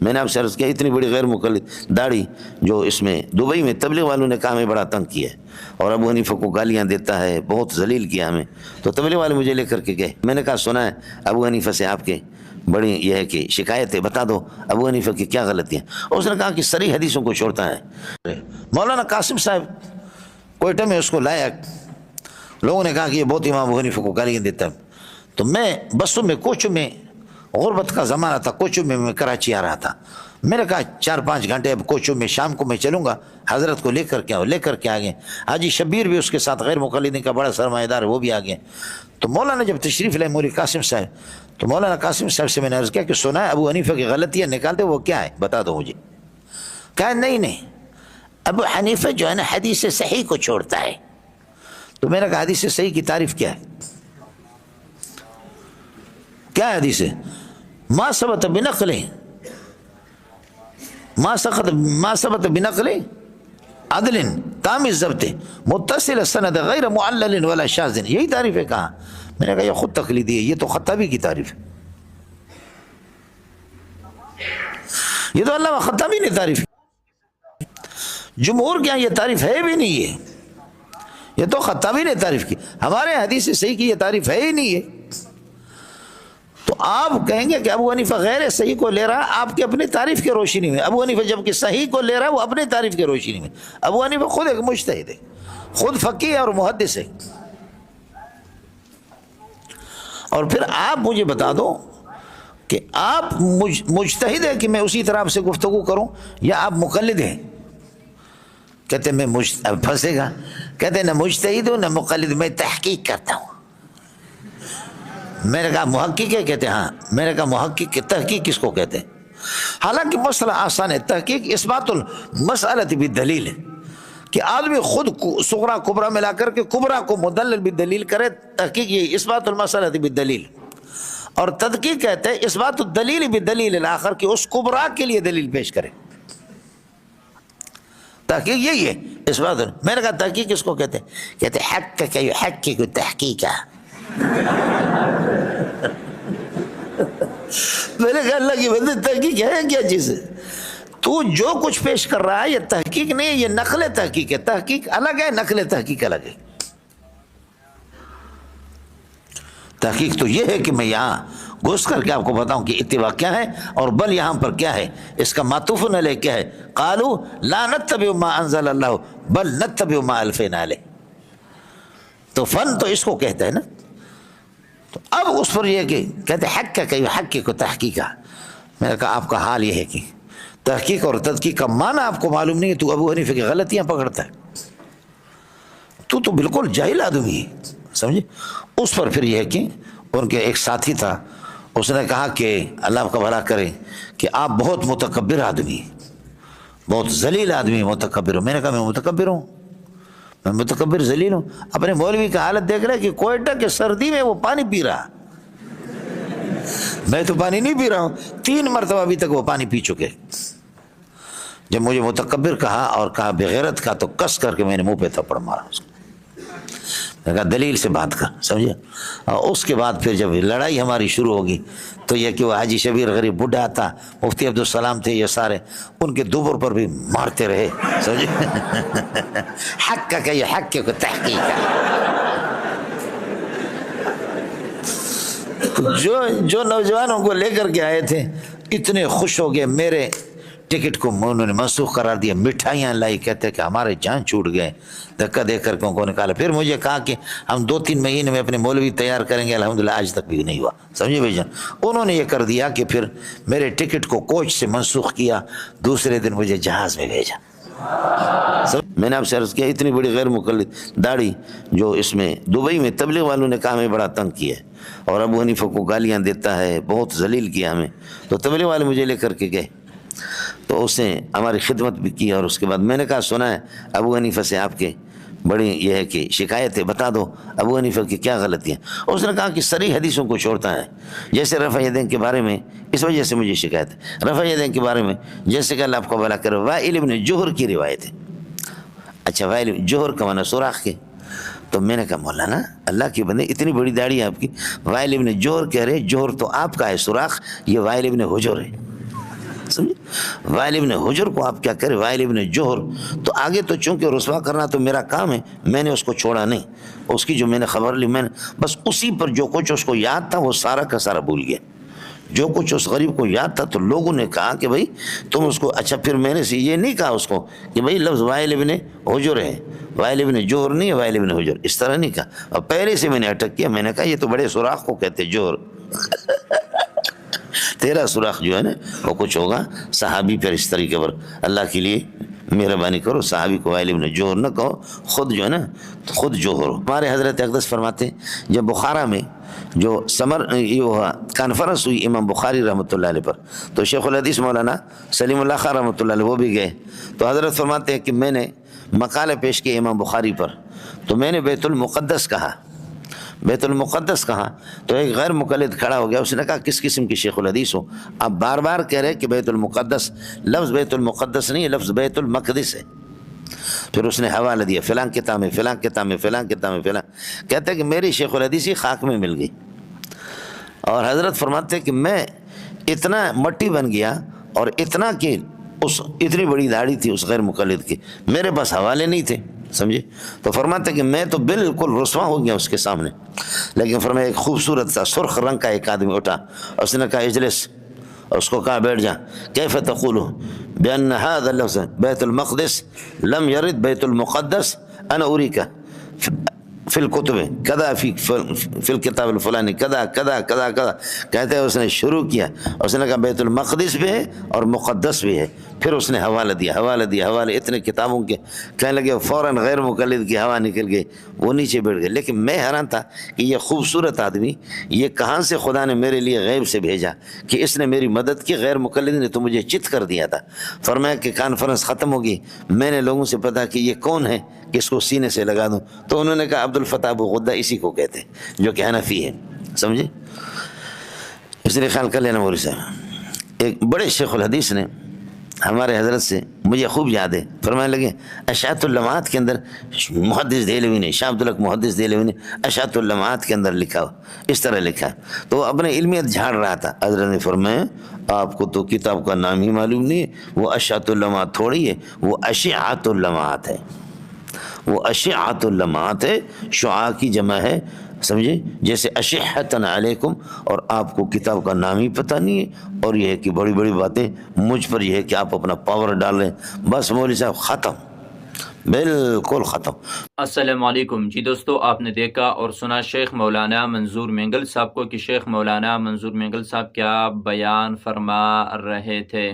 میں نے آپ سے عرض کیا اتنی بڑی غیر مقلد داڑھی جو اس میں دبئی میں تبلیغ والوں نے کہا ہمیں بڑا تنگ کیا ہے اور ابو حنیفہ کو گالیاں دیتا ہے، بہت ذلیل کیا ہمیں، تو تبلیغ والے مجھے لے کر کے گئے۔ میں نے کہا سنا ہے ابو حنیفہ سے آپ کے بڑی یہ ہے کہ شکایت ہے، بتا دو ابو حنیفہ کی کیا غلطیاں۔ اس نے کہا کہ صریح حدیثوں کو چھوڑتا ہے۔ مولانا قاسم صاحب کوئٹہ میں اس کو لایا، لوگوں نے کہا کہ یہ بہت امام ابو حنیفہ کو گالیاں دیتا ہے، تو میں بسوں میں کوچوں میں، غربت کا زمانہ تھا، کوچوں میں کراچی آ رہا تھا، میں نے کہا 4-5 گھنٹے اب کوچوں میں، شام کو میں چلوں گا، حضرت کو لے کر کے آ گئے۔ حاجی شبیر بھی اس کے ساتھ غیر مقلدین کا بڑا سرمایہ دار ہے، وہ بھی آ گئے۔ تو مولانا جب تشریف لائے مولوی قاسم صاحب، تو مولانا قاسم صاحب سے میں نے عرض کیا کہ سنا ہے ابو حنیفہ کی غلطیاں نکالتے، وہ کیا ہے بتا دو مجھے۔ کہا نہیں ابو حنیفہ جو ہے نا حدیث صحیح کو چھوڑتا ہے۔ تو میں نے کہا حدیث صحیح کی تعریف کیا ہے؟ کیا حدیث ہے؟ ما ثبت بنقل عدل تام الضبط متصل السند غیر معلل ولا شاذ، یہی تعریف ہے۔ کہا؟ میں نے کہا یہ خود تقلیدی ہے، یہ تو خطابی کی تعریف ہے، یہ تو علامہ خطابی نے تعریف کی، جمہور کیا یہ تعریف ہے بھی نہیں ہے، یہ تو خطابی نے تعریف کی، ہمارے حدیث صحیح کی یہ تعریف ہے ہی نہیں ہے۔ تو آپ کہیں گے کہ ابو حنیفہ غیر صحیح کو لے رہا آپ کی اپنی تعریف کے روشنی میں، ابو حنیفہ جب کہ صحیح کو لے رہا ہے وہ اپنی تعریف کے روشنی میں۔ ابو حنیفہ خود ایک مجتہد ہے، خود فقیہ اور محدث ہے۔ اور پھر آپ مجھے بتا دو کہ آپ مجتہد ہے کہ میں اسی طرح آپ سے گفتگو کروں، یا آپ مقلد ہیں؟ کہتے ہیں میں پھنسے گا، کہتے ہیں نہ مجتہد ہوں نہ مقلد، میں تحقیق کرتا ہوں۔ میں نے کہا محقق ہے؟ کہتے ہیں ہاں۔ میں نے کہا محقق کے تحقیق کس کو کہتے ہیں؟ حالانکہ مسئلہ آسان ہے، تحقیق اثبات المسئلہ بالدلیل ہے، کہ آدمی خود صغرا کبرا ملا کر کے کبرا کو مدلل بالدلیل کرے، تحقیق یہ اثبات المسئلہ بالدلیل۔ اور تدقیق کہتے ہیں اثبات الدلیل بالدلیل الاخر، کہ اس کبرا کے لیے دلیل پیش کرے، تحقیق یہی ہے اثبات۔ میں نے کہا تحقیق کس کو کہتے ہیں؟ کہتے ہیں حق کا یحقق تحقیقا۔ میں نے کہا اللہ کی بندے تحقیق ہے کیا چیز ہے؟ تو جو کچھ پیش کر رہا ہے یہ تحقیق نہیں ہے، یہ نقل تحقیق ہے۔ تحقیق الگ ہے، نقل تحقیق الگ ہے۔ تحقیق تو یہ ہے کہ میں یہاں گھس کر کے آپ کو بتاؤں کہ اتباع کیا ہے، اور بل یہاں پر کیا ہے، اس کا معطوف علیہ کیا ہے، قالوا لا نتبع ما انزل اللہ بل نتبع ما الفینا علیہ۔ تو فن تو اس کو کہتا ہے نا۔ تو اب اس پر یہ کہ کہتے حق کا کہ حق کو تحقیقہ۔ میں نے کہا آپ کا حال یہ ہے کہ تحقیق اور تدقیق کا معنی آپ کو معلوم نہیں ہے، تو ابو حنیفہ کی غلطیاں پکڑتا ہے، تو بالکل جاہل آدمی ہے، سمجھے۔ اس پر پھر یہ ہے کہ ان کے ایک ساتھی تھا، اس نے کہا کہ اللہ آپ کا بھلا کرے کہ آپ بہت متکبر آدمی ہیں، بہت ذلیل آدمی، متکبر ہوں۔ میں نے کہا میں متکبر ہوں؟ میں متکبر ذلیل ہوں؟ اپنے مولوی کا حالت دیکھ رہا ہے کہ کوئٹہ کے سردی میں وہ پانی پی رہا، میں تو پانی نہیں پی رہا ہوں، 3 مرتبہ ابھی تک وہ پانی پی چکے۔ جب مجھے متکبر کہا اور کہا بغیرت کا، تو کس کر کے میں نے منہ پہ تھپڑ مارا اس کو۔ میں نے کہا دلیل سے بات کر، سمجھے۔ اور اس کے بعد پھر جب لڑائی ہماری شروع ہوگی تو یہ کہ وہ حاجی شبیر غریب بڈھا تھا، مفتی عبدالسلام تھے، یہ سارے ان کے دوبر پر بھی مارتے رہے، سمجھے۔ حق کا کہ حق کو تحقیق جو نوجوانوں کو لے کر کے آئے تھے اتنے خوش ہو گئے، میرے ٹکٹ کو انہوں نے منسوخ قرار دیا، مٹھائیاں لائی، کہتے کہ ہمارے جان چھوٹ گئے، دھکا دے کر کے ان کو نکالا۔ پھر مجھے کہا کہ ہم 2-3 مہینے میں اپنے مولوی تیار کریں گے، الحمدللہ آج تک بھی نہیں ہوا، سمجھے بھائی جان۔ انہوں نے یہ کر دیا کہ پھر میرے ٹکٹ کو کوچ سے منسوخ کیا، دوسرے دن مجھے جہاز میں بھیجا۔ میں نے آپ سے عرض کیا اتنی بڑی غیر مقلد داڑھی جو اس میں دبئی میں تبلیغ والوں نے کہا ہمیں بڑا تنگ کیا ہے اور ابو حنیفہ کو گالیاں دیتا ہے، بہت ذلیل کیا ہمیں، تو تبلیغ والے مجھے لے کر کے گئے، تو اس نے ہماری خدمت بھی کی۔ اور اس کے بعد میں نے کہا سنا ہے ابو حنیفہ سے آپ کے بڑی یہ ہے کہ شکایت ہے، بتا دو ابو حنیفہ کی کیا غلطیاں۔ اس نے کہا کہ صریح حدیثوں کو چھوڑتا ہے، جیسے رفع یدین کے بارے میں، اس وجہ سے مجھے شکایت ہے۔ رفع یدین کے بارے میں جیسے کہ اللہ آپ کو بھلا کرے، وائل ابن جوہر کی روایت ہے۔ اچھا وائل جوہر کا معنی سوراخ کے؟ تو میں نے کہا مولانا اللہ کی بندے اتنی بڑی داڑھی ہے آپ کی، وائل ابن جوہر کہہ رہے، جوہر تو آپ کا ہے، سوراخ یہ وائل ابن حجر ہے۔ سمجھے. وائل ابن حجر کو آپ کیا کریں, وائل ابن جوہر, تو آگے تو چونکہ رسوا کرنا تو میرا کام ہے, میں نے اس کو چھوڑا نہیں, اس کی جو میں نے خبر لی میں نے بس اسی پر جو کچھ اس کو یاد تھا وہ سارا کا سارا بھول گیا. جو کچھ اس غریب کو یاد تھا تو لوگوں نے کہا کہ بھائی تم اس کو, اچھا پھر میں نے یہ نہیں کہا اس کو کہ بھائی لفظ وائل ابن حجر ہے, وائل ابن جوہر نہیں ہے, وائل ابن حجر, اس طرح نہیں کہا. اور پہلے سے میں نے اٹک کیا, میں نے کہا یہ تو بڑے سوراخ کو کہتے جوہر, تیرا سوراخ جو ہے نا وہ کچھ ہوگا. صحابی پر اس طریقے پر اللہ کے لیے مہربانی کرو, صحابی کو وائل ابن جوہر نہ کہو, خود جو ہے نا خود جوہر. ہمارے حضرت اقدس فرماتے ہیں جب بخارا میں جو کانفرنس ہوئی امام بخاری رحمۃ اللہ علیہ پر, تو شیخ الحدیث مولانا سلیم اللہ خان رحمۃ اللہ علیہ وہ بھی گئے. تو حضرت فرماتے ہیں کہ میں نے مقالہ پیش کیا امام بخاری پر, تو میں نے بیت المقدس کہا. بیت المقدس کہا تو ایک غیر مقلد کھڑا ہو گیا, اس نے کہا کس قسم کی شیخ الحدیث ہو, آپ بار بار کہہ رہے کہ بیت المقدس, لفظ بیت المقدس نہیں ہے, لفظ بیت المقدس ہے. پھر اس نے حوالہ دیا فلاں کتاب میں, فلاں کتاب میں, فلاں کتاب میں, فلاں. کہتے ہیں کہ میری شیخ الحدیثی خاک میں مل گئی. اور حضرت فرماتے ہیں کہ میں اتنا مٹی بن گیا اور اتنا کہ اتنی بڑی داڑھی تھی اس غیر مقلد کی, میرے پاس حوالے نہیں تھے, سمجھے. تو فرماتے کہ میں تو بالکل رسوا ہو گیا اس کے سامنے. لیکن فرمایا ایک خوبصورت سا سرخ رنگ کا ایک آدمی اٹھا, اس نے کہا اجلس, اس کو کہا بیٹھ جا. کیف تقول بأن هذا اللفظ بیت المقدس لم يرد بیت المقدس انا اریک فی الکتب کذا فی الکتاب الفلانی کذا کذا کذا کذا. کہتے ہیں اس نے شروع کیا, اس نے کہا بیت المقدس بھی ہے اور مقدس بھی ہے. پھر اس نے حوالہ دیا, حوالہ دیا, حوالے اتنے کتابوں کے, کہنے لگے فوراً غیر مقلد کی ہوا نکل گئی, وہ نیچے بیٹھ گئے. لیکن میں حیران تھا کہ یہ خوبصورت آدمی یہ کہاں سے خدا نے میرے لیے غیب سے بھیجا کہ اس نے میری مدد کی, غیر مقلد نے تو مجھے چت کر دیا تھا. فرمایا کہ کانفرنس ختم ہوگی, میں نے لوگوں سے پتا کہ یہ کون ہے کہ اس کو سینے سے لگا دوں, تو انہوں نے کہا عبد الفتاح ابو غدہ, اسی کو کہتے ہیں جو کہ حنفی ہے, سمجھے. اس لیے خیال کر لینا مولوی صاحب. ایک بڑے شیخ الحدیث نے ہمارے حضرت سے, مجھے خوب یاد ہے, فرمانے لگے اشاعت اللمعات کے اندر محدث دہلوی نے, شاہ عبدالحق محدث دہلوی نے اشاعت اللمعات کے اندر لکھا, اس طرح لکھا. تو وہ اپنے علمیت جھاڑ رہا تھا. حضرت نے فرمایا آپ کو تو کتاب کا نام ہی معلوم نہیں ہے, وہ اشاعت اللمعات تھوڑی ہے, وہ اشعت اللمعات ہے, وہ اشعت اللمعات ہے, شعاع کی جمع ہے, سمجھے. جیسے اشحتن علیکم, اور آپ کو کتاب کا نام ہی پتہ نہیں ہے, اور یہ ہے کہ بڑی بڑی باتیں مجھ پر یہ ہے کہ آپ اپنا پاور ڈال رہے ہیں. بس مولوی صاحب ختم, بالکل ختم. السلام علیکم. جی دوستو, آپ نے دیکھا اور سنا شیخ مولانا منظور مینگل صاحب کو کہ شیخ مولانا منظور مینگل صاحب کیا بیان فرما رہے تھے.